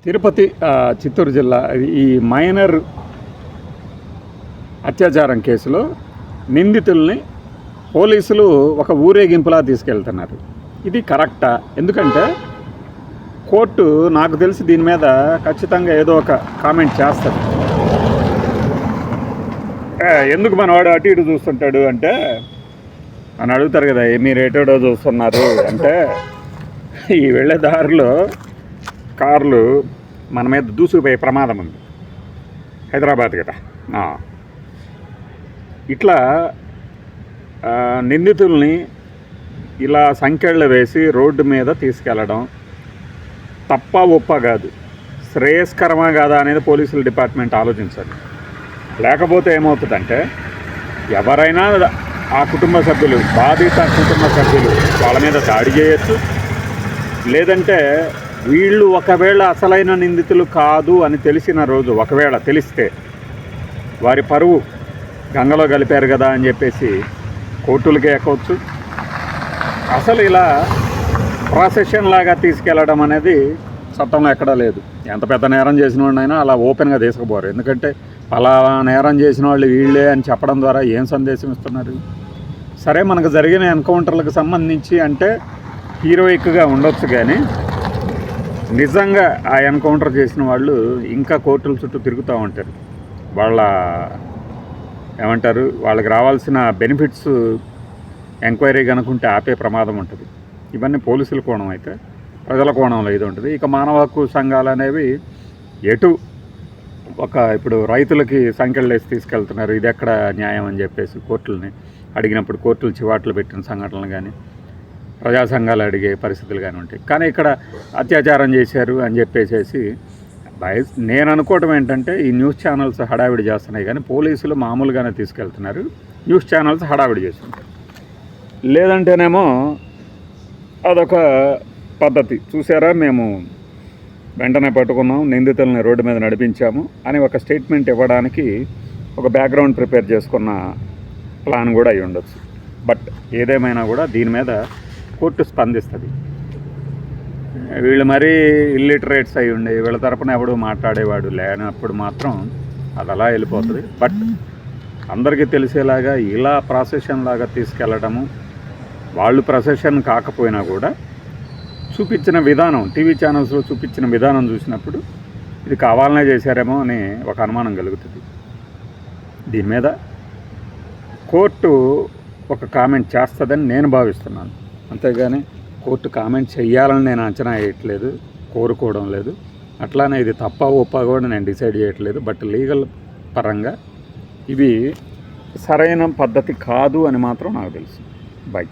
తిరుపతి చిత్తూరు జిల్లా ఈ మైనర్ అత్యాచారం కేసులో నిందితుల్ని పోలీసులు ఒక ఊరేగింపులా తీసుకెళ్తున్నారు. ఇది కరెక్టా? ఎందుకంటే కోర్టు నాకు తెలిసి దీని మీద ఖచ్చితంగా ఏదో ఒక కామెంట్ చేస్తుంది. ఎందుకు మనవాడు అటు ఇటు చూస్తుంటాడు అంటే అని అడుగుతారు కదా, మీరు ఎటోడో చూస్తున్నారు అంటే ఈ వెళ్ళే దారిలో కార్లు మన మీద దూసుకుపోయే ప్రమాదం ఉంది, హైదరాబాద్ కదా. ఇట్లా నిందితుల్ని ఇలా సంకెళ్ళు వేసి రోడ్డు మీద తీసుకెళ్ళడం తప్ప ఒప్ప కాదు, శ్రేయస్కరమా కాదా అనేది పోలీసుల డిపార్ట్మెంట్ ఆలోచించాలి. లేకపోతే ఏమవుతుందంటే ఎవరైనా ఆ కుటుంబ సభ్యులు, బాధిత కుటుంబ సభ్యులు వాళ్ళ మీద దాడి చేయొచ్చు, లేదంటే వీళ్ళు ఒకవేళ అసలైన నిందితులు కాదు అని తెలిసిన రోజు, ఒకవేళ తెలిస్తే వారి పరువు గంగలో కలిపారు కదా అని చెప్పేసి కోర్టులకే ఎక్కవచ్చు. అసలు ఇలా ప్రాసెషన్ లాగా తీసుకెళ్ళడం అనేది చట్టంలో ఎక్కడా లేదు. ఎంత పెద్ద నేరం చేసిన వాడినైనా అలా ఓపెన్గా తీసుకుపోరు. ఎందుకంటే అలా నేరం చేసిన వాళ్ళు వీళ్ళే అని చెప్పడం ద్వారా ఏం సందేశం ఇస్తున్నారు? సరే, మనకు జరిగిన ఎన్కౌంటర్లకు సంబంధించి అంటే హీరోయిక్గా ఉండొచ్చు, కానీ నిజంగా ఆ ఎన్కౌంటర్ చేసిన వాళ్ళు ఇంకా కోర్టుల చుట్టూ తిరుగుతూ ఉంటారు. వాళ్ళ ఏమంటారు, వాళ్ళకి రావాల్సిన బెనిఫిట్స్ ఎంక్వైరీ కనుకుంటే ఆపే ప్రమాదం ఉంటుంది. ఇవన్నీ పోలీసుల కోణం అయితే, ప్రజల కోణంలో ఇది ఉంటుంది. ఇక మానవ హక్కు సంఘాలు అనేవి ఎటు ఇప్పుడు రైతులకి సంఖ్యలు వేసి తీసుకెళ్తున్నారు, ఇది ఎక్కడ న్యాయం అని చెప్పేసి కోర్టులని అడిగినప్పుడు కోర్టులు చివాట్లు పెట్టిన సంఘటనలు కానీ, ప్రజా సంఘాలు అడిగే పరిస్థితులు కానీ ఉంటాయి. కానీ ఇక్కడ అత్యాచారం చేశారు అని చెప్పేసి నేను అనుకోవటం ఏంటంటే ఈ న్యూస్ ఛానల్స్ హడావిడి చేస్తున్నాయి, కానీ పోలీసులు మామూలుగానే తీసుకెళ్తున్నారు, న్యూస్ ఛానల్స్ హడావిడి చేస్తుంటారు. లేదంటేనేమో అదొక పద్ధతి. చూసారా, మేము వెంటనే పట్టుకున్నాం, నిందితుల్ని రోడ్డు మీద నడిపించాము అని ఒక స్టేట్మెంట్ ఇవ్వడానికి ఒక బ్యాక్గ్రౌండ్ ప్రిపేర్ చేసుకున్న ప్లాన్ కూడా అయి ఉండొచ్చు. బట్ ఏదేమైనా కూడా దీని మీద కోర్టు స్పందిస్తుంది. వీళ్ళు మరీ ఇల్లిటరేట్స్ అయి ఉండే, వీళ్ళ తరపున ఎవడు మాట్లాడేవాడు లేనప్పుడు మాత్రం అది అలా వెళ్ళిపోతుంది. బట్ అందరికీ తెలిసేలాగా ఇలా ప్రాసెషన్ లాగా తీసుకెళ్ళడము, వాళ్ళు ప్రాసెషన్ కాకపోయినా కూడా చూపించిన విధానం, టీవీ ఛానల్స్లో చూపించిన విధానం చూసినప్పుడు ఇది కావాలనే చేశారేమో అని ఒక అనుమానం కలుగుతుంది. దీని మీద కోర్టు ఒక కామెంట్ చేస్తుందని నేను భావిస్తున్నాను. అంతేగాని కోర్టు కామెంట్ చెయ్యాలని నేను అంచనా వేయట్లేదు, కోరుకోవడం లేదు. అట్లానే ఇది తప్ప ఒప్ప కూడా నేను డిసైడ్ చేయట్లేదు. బట్ లీగల్ పరంగా ఇవి సరైన పద్ధతి కాదు అని మాత్రం నాకు తెలుసు. బై.